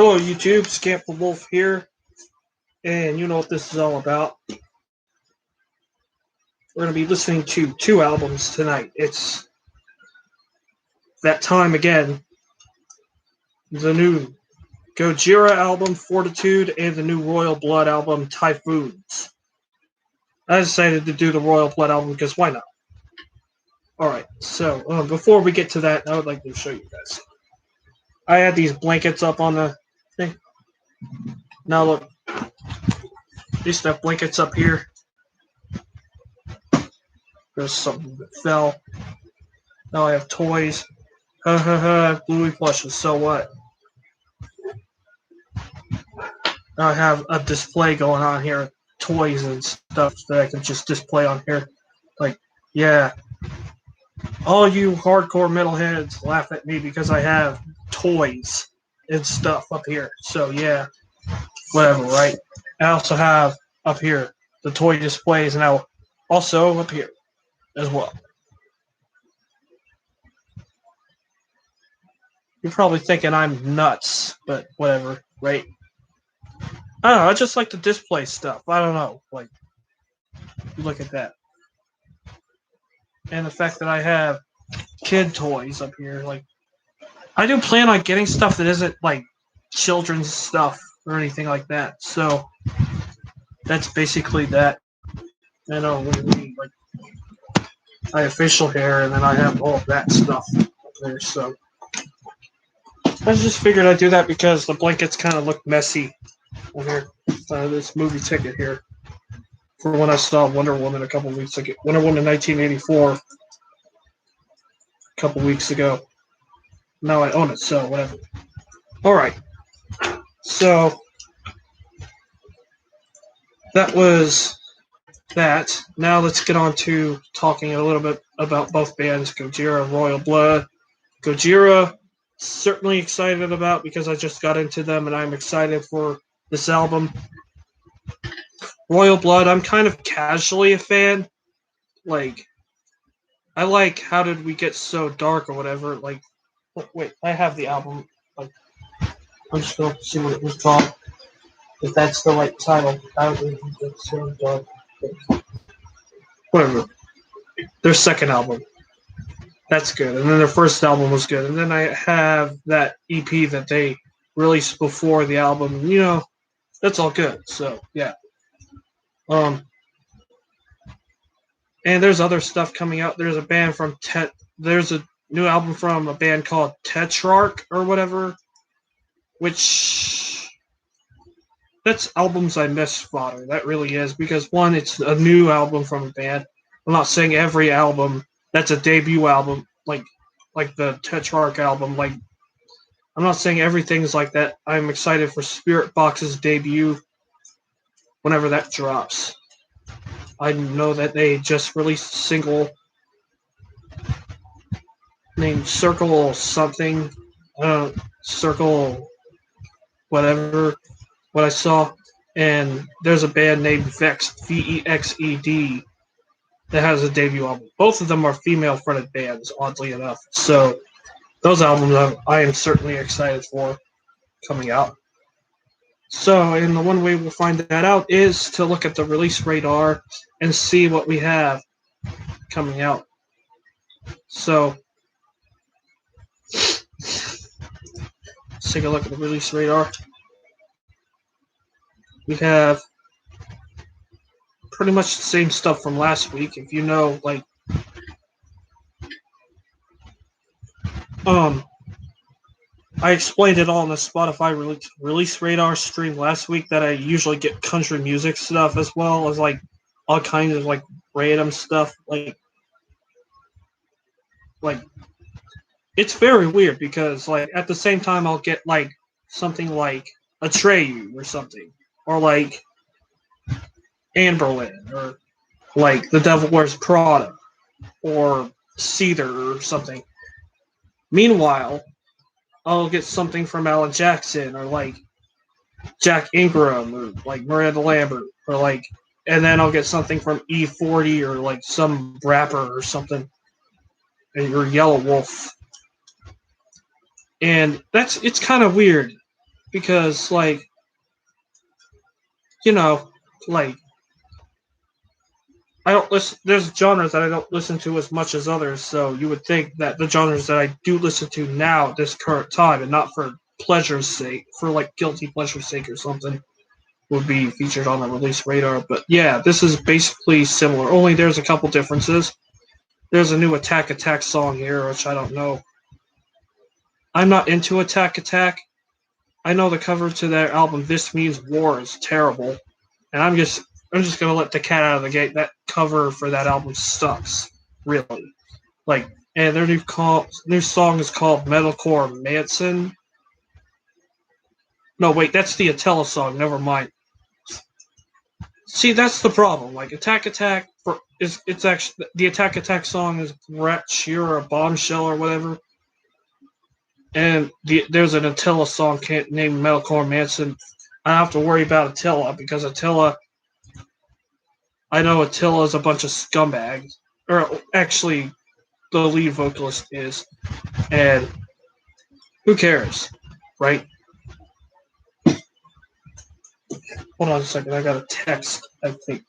Hello YouTube, Scamp the Wolf here, and you know what this is all about. We're going to be listening to two albums tonight. It's that time again. The new GOJIRA album, Fortitude, and the new Royal Blood album, Typhoons. I decided to do the Royal Blood album because why not? Alright, so before we get to that, I would like to show you guys. I had these blankets up on the thing. Now look. Used to have blankets up here. There's something that fell. Now I have toys. Ha ha ha, Bluey plushes, so what? Now I have a display going on here. Toys and stuff that I can just display on here. Like, yeah. All you hardcore metalheads laugh at me because I have toys and stuff up here. So yeah. Whatever, right? I also have up here the toy displays now also up here as well. You're probably thinking I'm nuts, but whatever, right? I don't know, I just like to display stuff. I don't know. Like, look at that. And the fact that I have kid toys up here, like, I do plan on getting stuff that isn't like children's stuff or anything like that. So that's basically that. I know like I have facial hair and then I have all of that stuff up there. So I just figured I'd do that because the blankets kind of look messy on here. This movie ticket here for when I saw Wonder Woman a couple weeks ago. Wonder Woman 1984 a couple weeks ago. Now I own it, so whatever. Alright. So that was that. Now let's get on to talking a little bit about both bands, GOJIRA and Royal Blood. GOJIRA, certainly excited about because I just got into them and I'm excited for this album. Royal Blood, I'm kind of casually a fan. Like, I like How Did We Get So Dark or whatever. Like, oh, wait, I have the album. Like, I'm just going to see what it was called. If that's the right title. How Did We Get So Dark. Whatever. Their second album. That's good. And then their first album was good. And then I have that EP that they released before the album. You know, that's all good. So, yeah. And there's other stuff coming out. There's a band from there's a new album from a band called Tetrarch or whatever, which that's albums I miss fodder. That really is because one, it's a new album from a band. I'm not saying every album that's a debut album like the Tetrarch album. Like I'm not saying everything's like that. I'm excited for Spirit Box's debut whenever that drops. I know that they just released a single named Circle something. Circle whatever, what I saw. And there's a band named Vexed, Vexed, that has a debut album. Both of them are female-fronted bands, oddly enough. So those albums I am certainly excited for coming out. So, and the one way we'll find that out is to look at the release radar and see what we have coming out. So, let's take a look at the release radar. We have pretty much the same stuff from last week. If you know, like, I explained it all in the Spotify release radar stream last week that I usually get country music stuff as well as like all kinds of like random stuff. Like it's very weird because like at the same time I'll get like something like Atreyu or something or like Anberlin or like The Devil Wears Prada or Cedar or something. Meanwhile, I'll get something from Alan Jackson or like Jack Ingram or like Miranda Lambert or like, and then I'll get something from E40 or like some rapper or something, or Yellow Wolf, and it's kind of weird because like you know like I don't listen. There's genres that I don't listen to as much as others, so you would think that the genres that I do listen to now at this current time, and not for pleasure's sake, for like guilty pleasure's sake or something, would be featured on the release radar. But yeah, this is basically similar. Only there's a couple differences. There's a new Attack Attack song here, which I don't know. I'm not into Attack Attack. I know the cover to their album "This Means War" is terrible, and I'm just gonna let the cat out of the gate. That cover for that album sucks, really. Like, and their new song is called Metalcore Manson. No, wait, that's the Attila song. Never mind. See, that's the problem. Like Attack Attack it's actually the Attack Attack song is Rat Shear or Bombshell or whatever, and there's an Attila song named Metalcore Manson. I don't have to worry about Attila because I know Attila is a bunch of scumbags, or actually, the lead vocalist is, and who cares, right? Hold on a second, I got a text. I think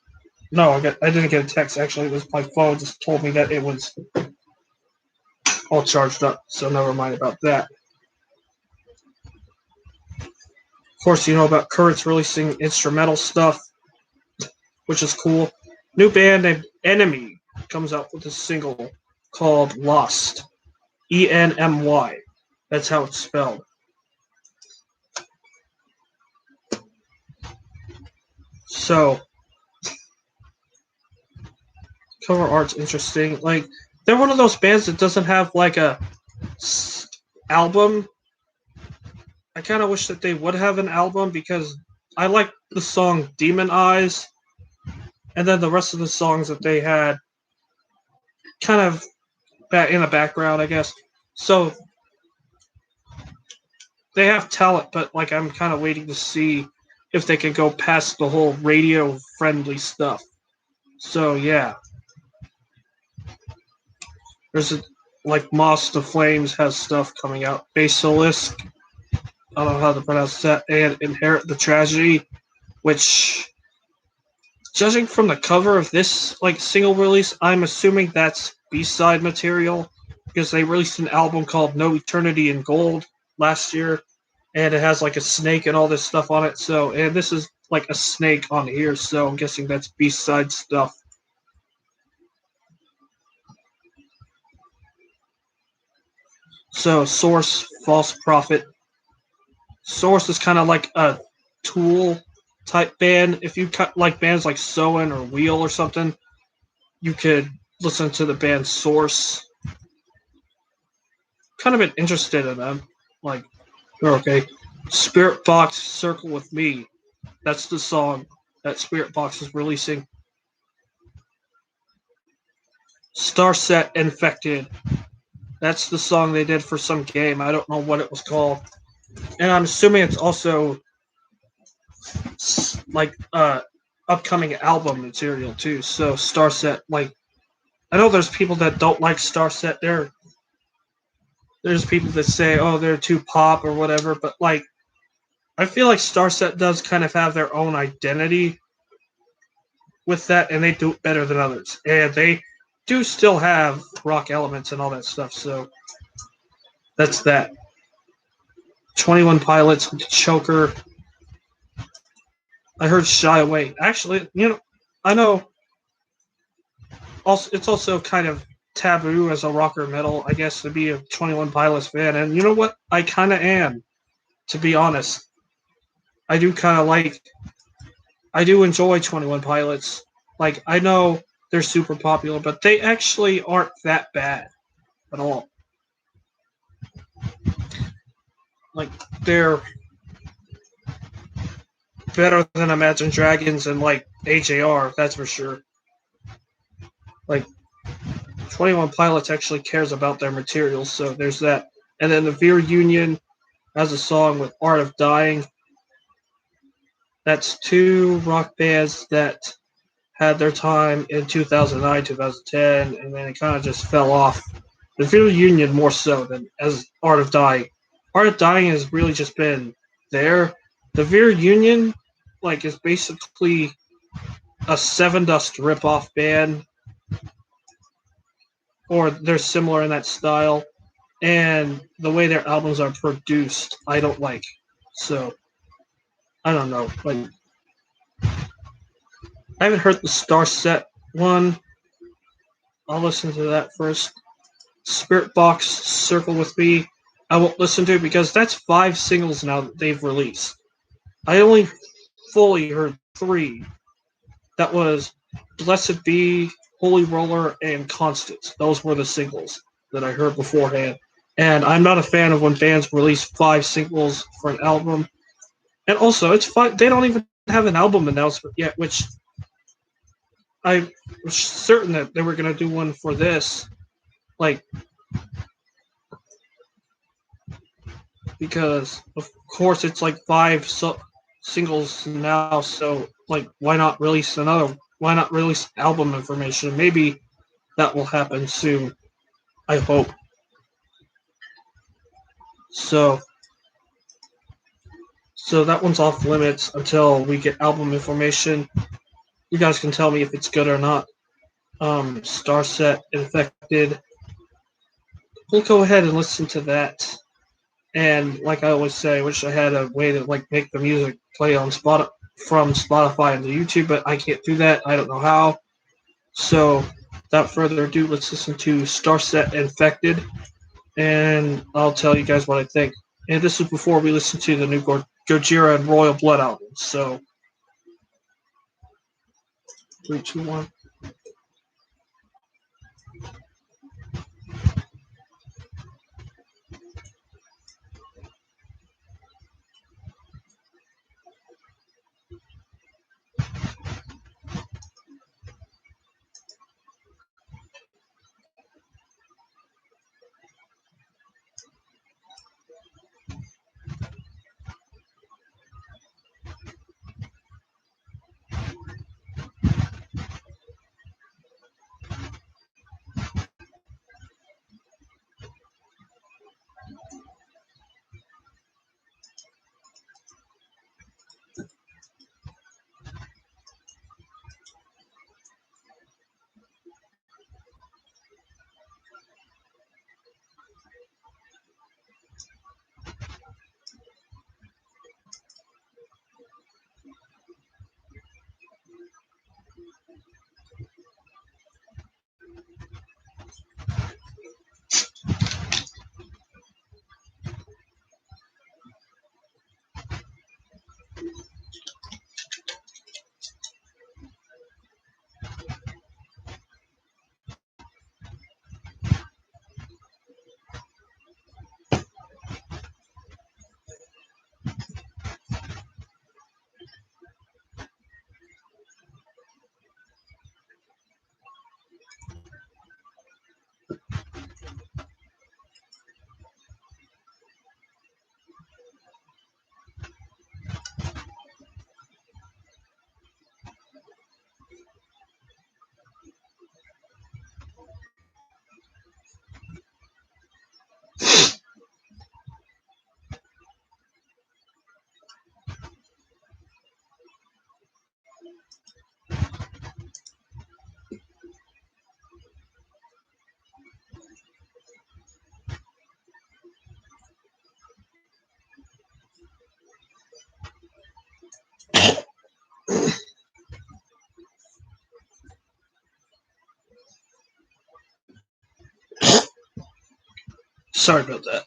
no, I didn't get a text. Actually, it was my phone just told me that it was all charged up. So never mind about that. Of course, you know about Kurt's releasing instrumental stuff, which is cool. New band named Enemy comes out with a single called Lost. ENMY. That's how it's spelled. So, cover art's interesting. Like, they're one of those bands that doesn't have like a album. I kind of wish that they would have an album because I like the song Demon Eyes, and then the rest of the songs that they had kind of in the background, I guess. So they have talent, but like I'm kind of waiting to see if they can go past the whole radio friendly stuff. So yeah, there's like Moss to Flames has stuff coming out. Basilisk, I don't know how to pronounce that, and Inherit the Tragedy, which, judging from the cover of this like single release, I'm assuming that's B-side material because they released an album called No Eternity in Gold last year, and it has like a snake and all this stuff on it. So, and this is like a snake on here, so I'm guessing that's B-side stuff. So, Source, False Prophet. Source is kind of like a Tool type band. If you like bands like Soen or Wheel or something, you could listen to the band Source. Kind of been interested in them. Like, they're okay. Spirit Box, Circle with Me. That's the song that Spirit Box is releasing. Starset Infected. That's the song they did for some game. I don't know what it was called. And I'm assuming it's also like upcoming album material too. So Starset, like, I know there's people that don't like Starset. There's people that say, oh, they're too pop or whatever, but like, I feel like Starset does kind of have their own identity with that, and they do it better than others. And they do still have rock elements and all that stuff, so that's that. 21 Pilots, Choker. I heard Shy Away. Actually, I know it's also kind of taboo as a rocker metal, I guess, to be a 21 Pilots fan. And you know what? I kind of am, to be honest. I do enjoy 21 Pilots. Like, I know they're super popular, but they actually aren't that bad at all. Like, they're better than Imagine Dragons and, like, AJR, that's for sure. Like, 21 Pilots actually cares about their materials, so there's that. And then the Veer Union has a song with Art of Dying. That's two rock bands that had their time in 2009, 2010, and then it kind of just fell off. The Veer Union more so than as Art of Dying. Art of Dying has really just been there. The Veer Union, like, is basically a Seven Dust ripoff band, or they're similar in that style. And the way their albums are produced, I don't like. So I don't know. Like, I haven't heard the Star Set one. I'll listen to that first. Spirit Box, Circle with Me. I won't listen to because that's 5 singles now that they've released. I only fully heard 3. That was Blessed Be, Holy Roller, and Constance. Those were the singles that I heard beforehand. And I'm not a fan of when bands release 5 singles for an album. And also, it's fun. They don't even have an album announcement yet, which I was certain that they were going to do one for this. Like, because of course it's like 5 singles now, so like why not release another? Why not release album information? Maybe that will happen soon. I hope. So so that one's off limits until we get album information. You guys can tell me if it's good or not. Starset Infected. We'll go ahead and listen to that. And like I always say, I wish I had a way to like make the music play on from Spotify into YouTube, but I can't do that. I don't know how. So without further ado, let's listen to Starset Infected, and I'll tell you guys what I think. And this is before we listen to the new Gojira and Royal Blood albums. So 3, 2, 1. Sorry about that.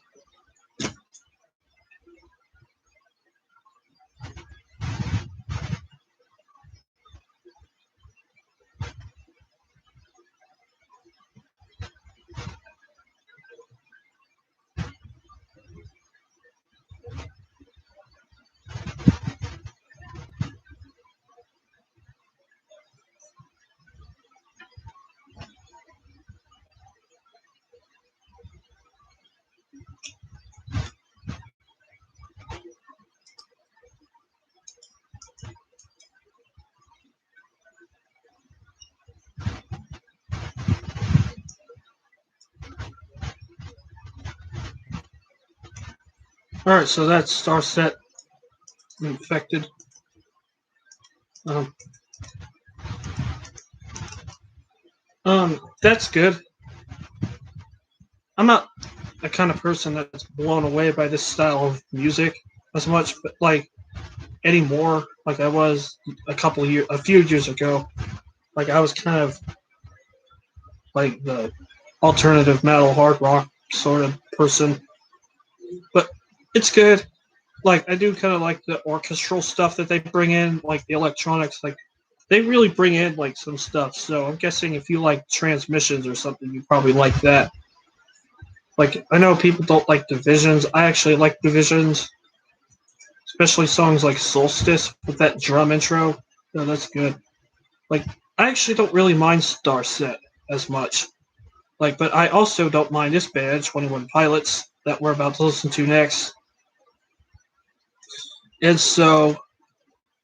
All right, so that's Starset infected. Um, that's good. I'm not the kind of person that's blown away by this style of music as much, but like anymore, like I was a few years ago. Like I was kind of like the alternative metal, hard rock sort of person, but it's good. Like I do kind of like the orchestral stuff that they bring in, like the electronics. Like they really bring in like some stuff. So I'm guessing if you like transmissions or something, you probably like that. Like I know people don't like divisions. I actually like divisions, especially songs like Solstice with that drum intro. No, that's good. Like I actually don't really mind Starset as much. Like, but I also don't mind this band, 21 Pilots, that we're about to listen to next. And so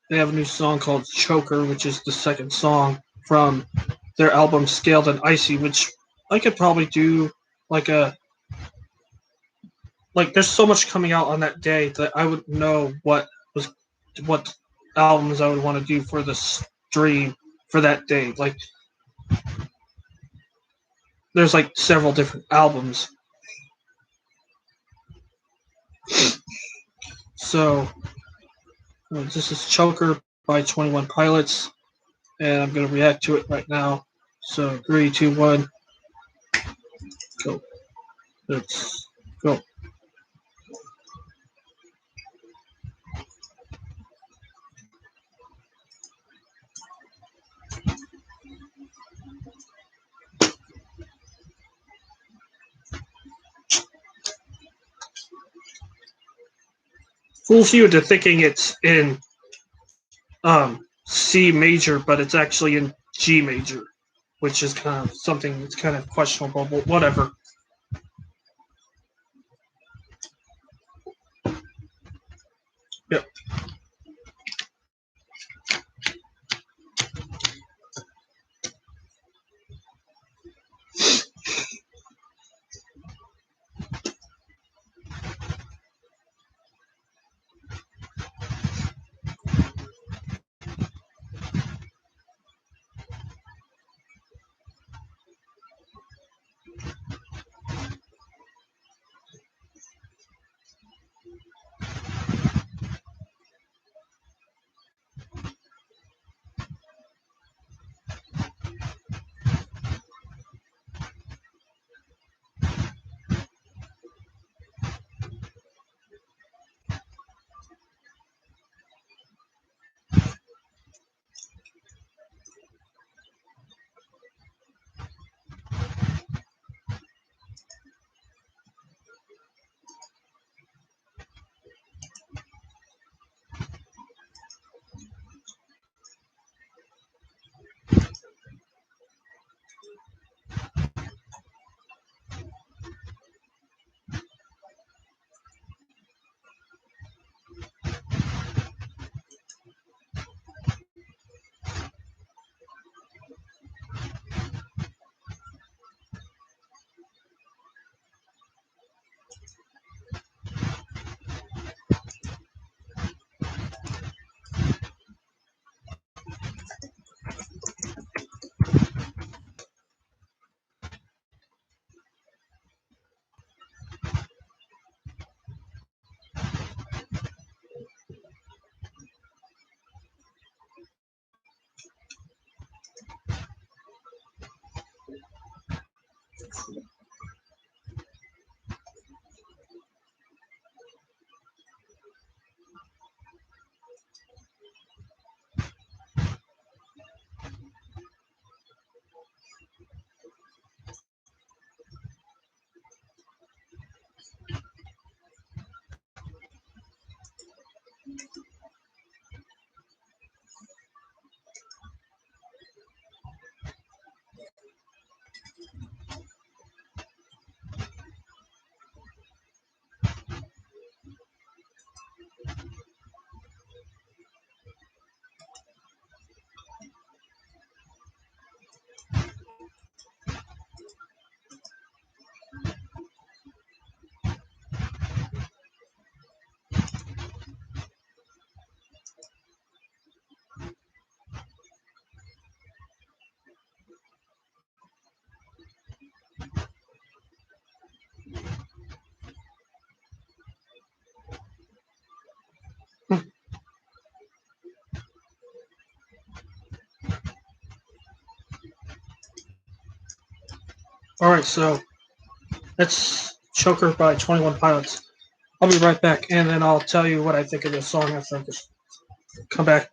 they have a new song called Choker, which is the second song from their album Scaled and Icy, which I could probably do like a like there's so much coming out on that day that I would know what albums I would want to do for the stream for that day. Like there's like several different albums. So this is Choker by 21 Pilots, and I'm gonna react to it right now. So 3, 2, 1, go. Let's go. Fools you into thinking it's in C major, but it's actually in G major, which is kind of something that's kind of questionable, but whatever. Yep. Alright, so that's Choker by 21 Pilots. I'll be right back, and then I'll tell you what I think of this song after I just come back.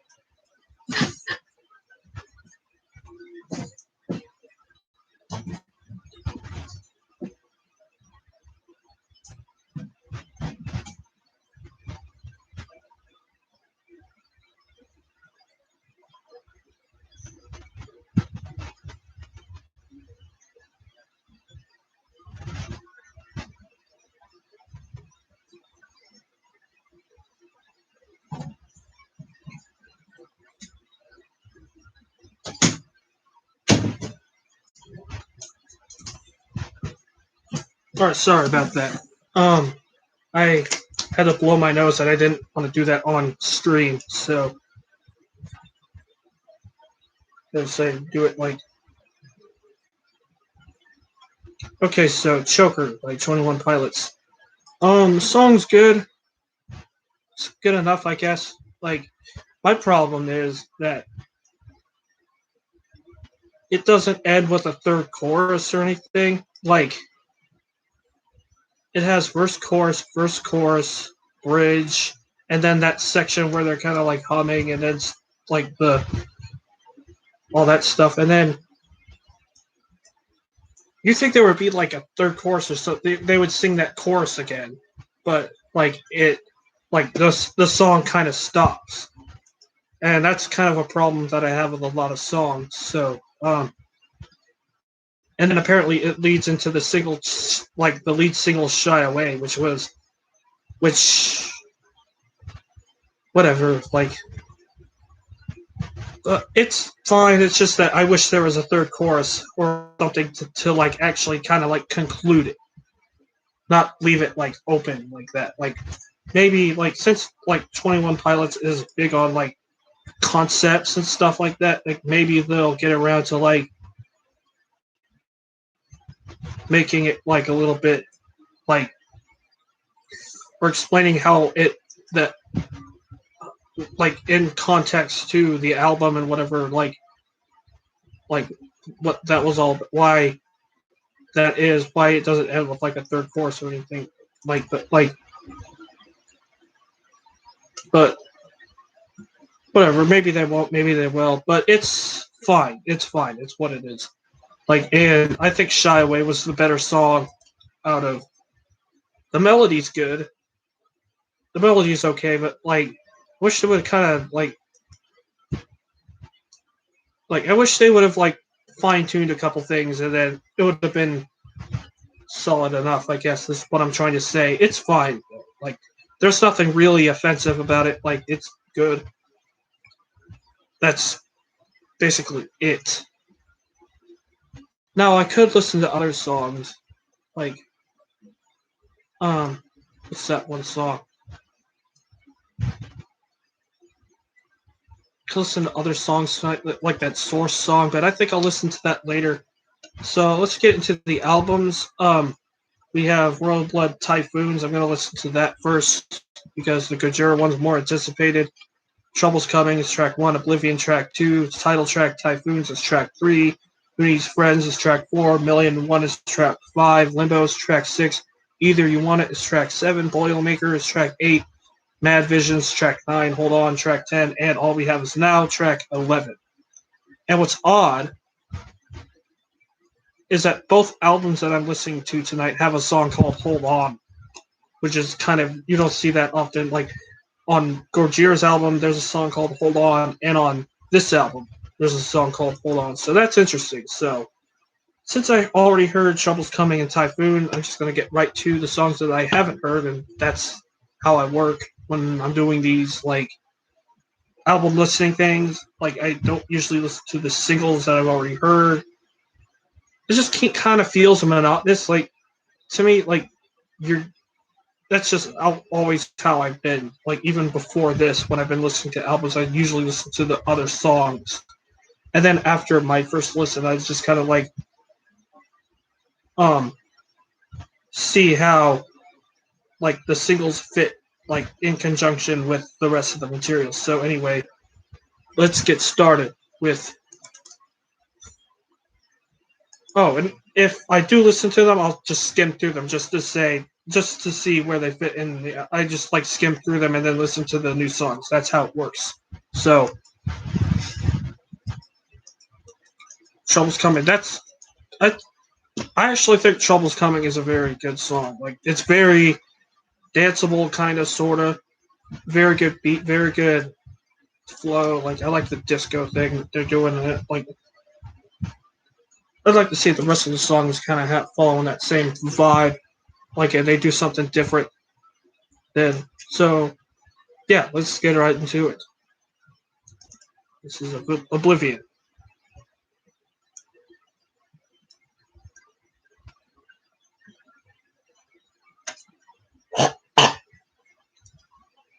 Alright, sorry about that. I had to blow my nose and I didn't want to do that on stream, so I say do it like. Okay, so Choker by 21 Pilots. Song's good. It's good enough, I guess. Like, my problem is that it doesn't end with a third chorus or anything. Like, it has verse, chorus, bridge, and then that section where they're kind of like humming, and then it's like the all that stuff, and then you think there would be like a third chorus or so they would sing that chorus again, but like the song kind of stops, and that's kind of a problem that I have with a lot of songs. So and then apparently it leads into the single, like the lead single "Shy Away," which whatever, like it's fine. It's just that I wish there was a third chorus or something to like actually kind of like conclude it, not leave it like open like that. Like maybe like since like 21 Pilots is big on like concepts and stuff like that, like maybe they'll get around to like making it like a little bit like or explaining how it that like in context to the album and whatever like what that was all why that is why it doesn't end with like a third chorus or anything but whatever, maybe they won't, maybe they will, but it's fine, it's what it is. Like, and I think Shy Away was the better song out of the melody's good, the melody's okay, but like wish they would kind of like I wish they would have like fine-tuned a couple things and then it would have been solid enough, I guess is what I'm trying to say. It's fine. Like, there's nothing really offensive about it. Like, it's good. That's basically it. Now, I could listen to other songs. Like, what's that one song? I could listen to other songs like that Source song, but I think I'll listen to that later. So let's get into the albums. We have Royal Blood Typhoons. I'm going to listen to that first because the Gojira one's more anticipated. Trouble's Coming is track 1. Oblivion track 2. Title track Typhoons is track 3. Who Needs Friends is track 4. Million One is track 5. Limbo is track 6. Either You Want It is track 7. Boilermaker is track 8. Mad Visions track 9. Hold On track 10. And All We Have Is Now track 11. And what's odd is that both albums that I'm listening to tonight have a song called Hold On, which is kind of, you don't see that often. Like on Gojira's album, there's a song called Hold On, and on this album, there's a song called Hold On. So that's interesting. So since I already heard Trouble's Coming and Typhoon, I'm just going to get right to the songs that I haven't heard, and that's how I work when I'm doing these like album listening things. Like I don't usually listen to the singles that I've already heard. It just kind of feels monotonous. Like to me, like you're. That's just always how I've been. Like even before this, when I've been listening to albums, I usually listen to the other songs, and then after my first listen, I just kind of like see how like the singles fit like in conjunction with the rest of the material. So anyway, let's get started with. Oh, and if I do listen to them, I'll just skim through them just to see where they fit in. I just like skim through them and then listen to the new songs. That's how it works. So, Trouble's Coming. I, I actually think Trouble's Coming is a very good song. Like it's very danceable, kind of, sorta. Very good beat, very good flow. Like I like the disco thing they're doing. It. Like I'd like to see the rest of the songs kind of following that same vibe. Like they do something different. Then so yeah, let's get right into it. This is Oblivion.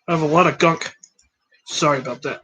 I have a lot of gunk. Sorry about that.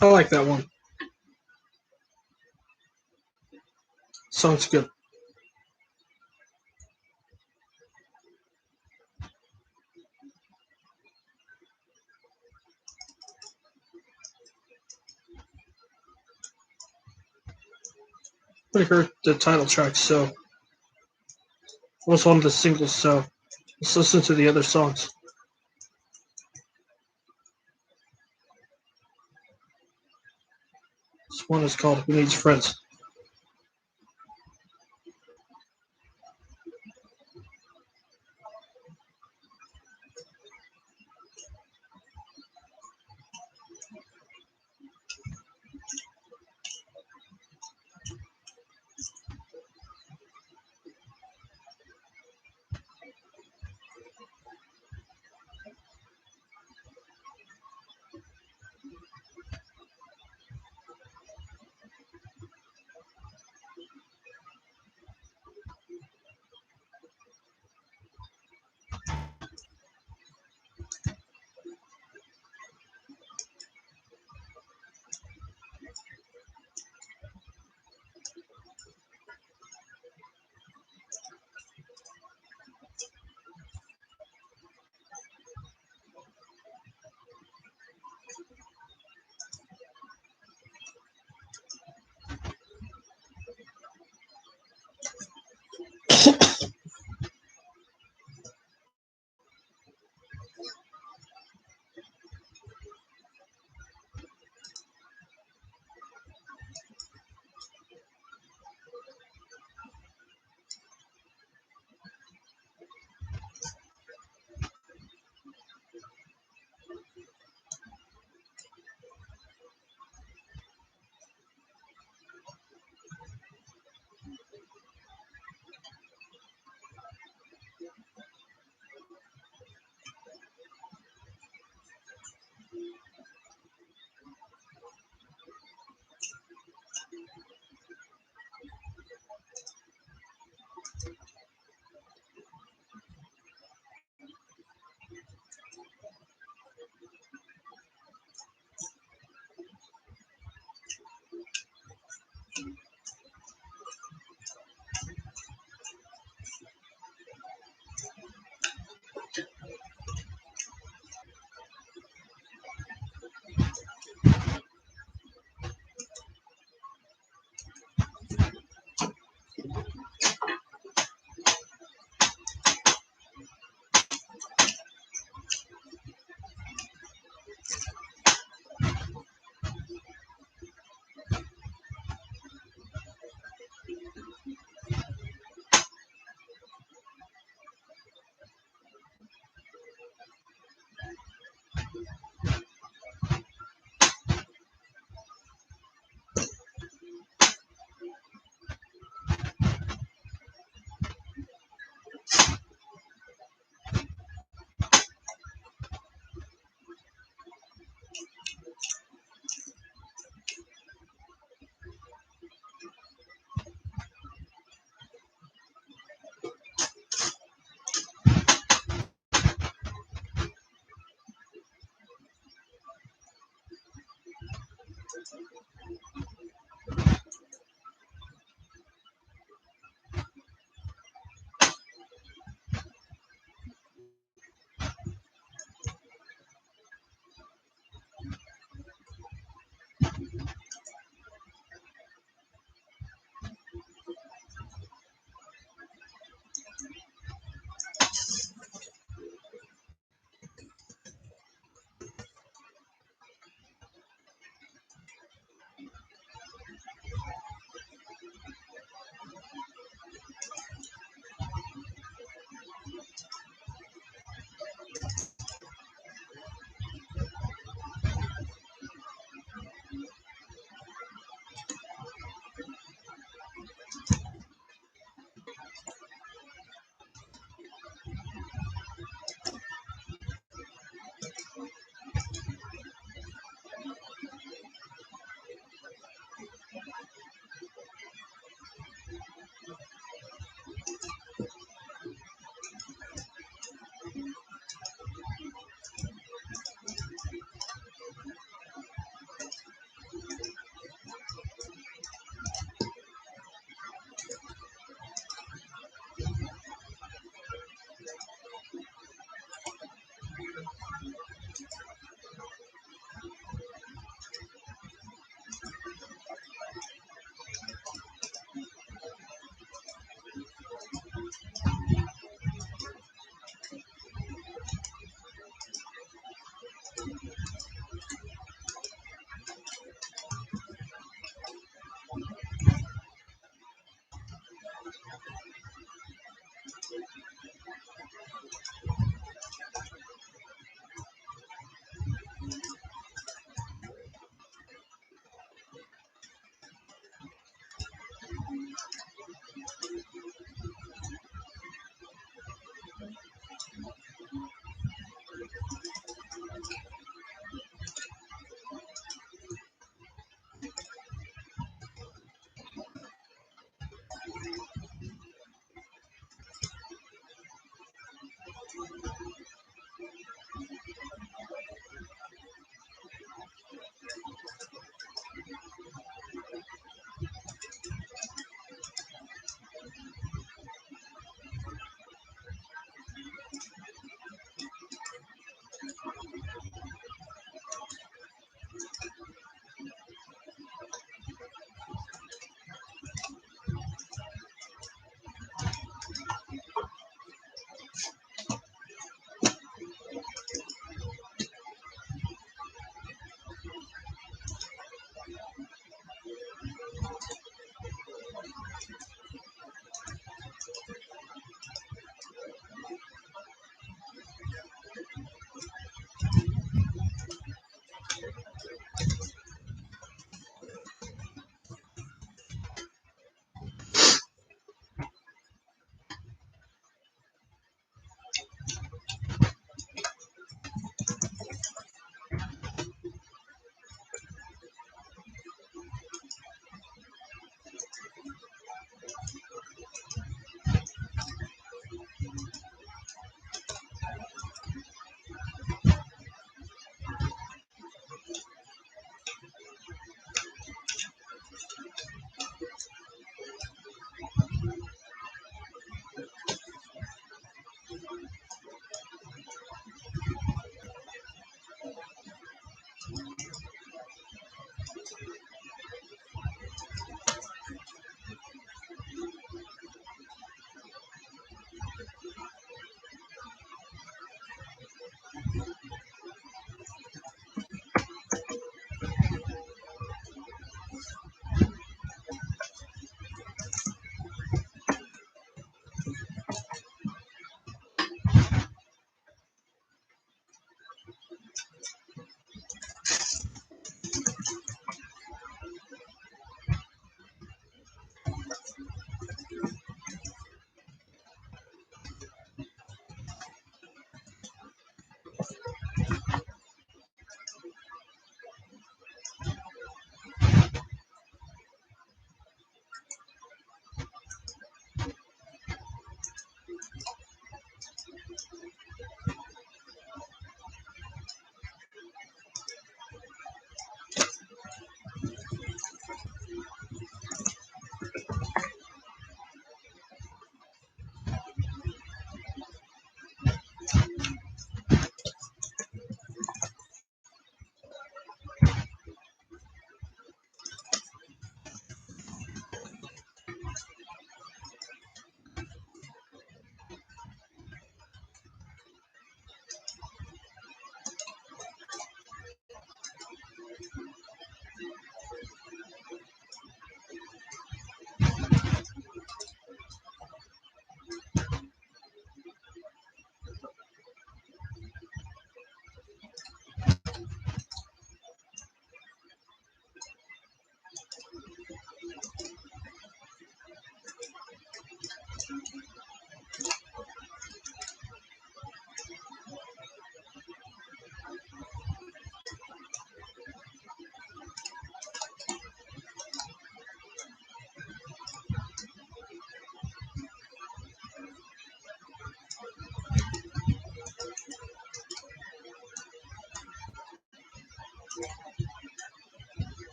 I like that one. Sounds good. I heard the title track, so it was one of the singles. So let's listen to the other songs. This one is called "Who Needs Friends."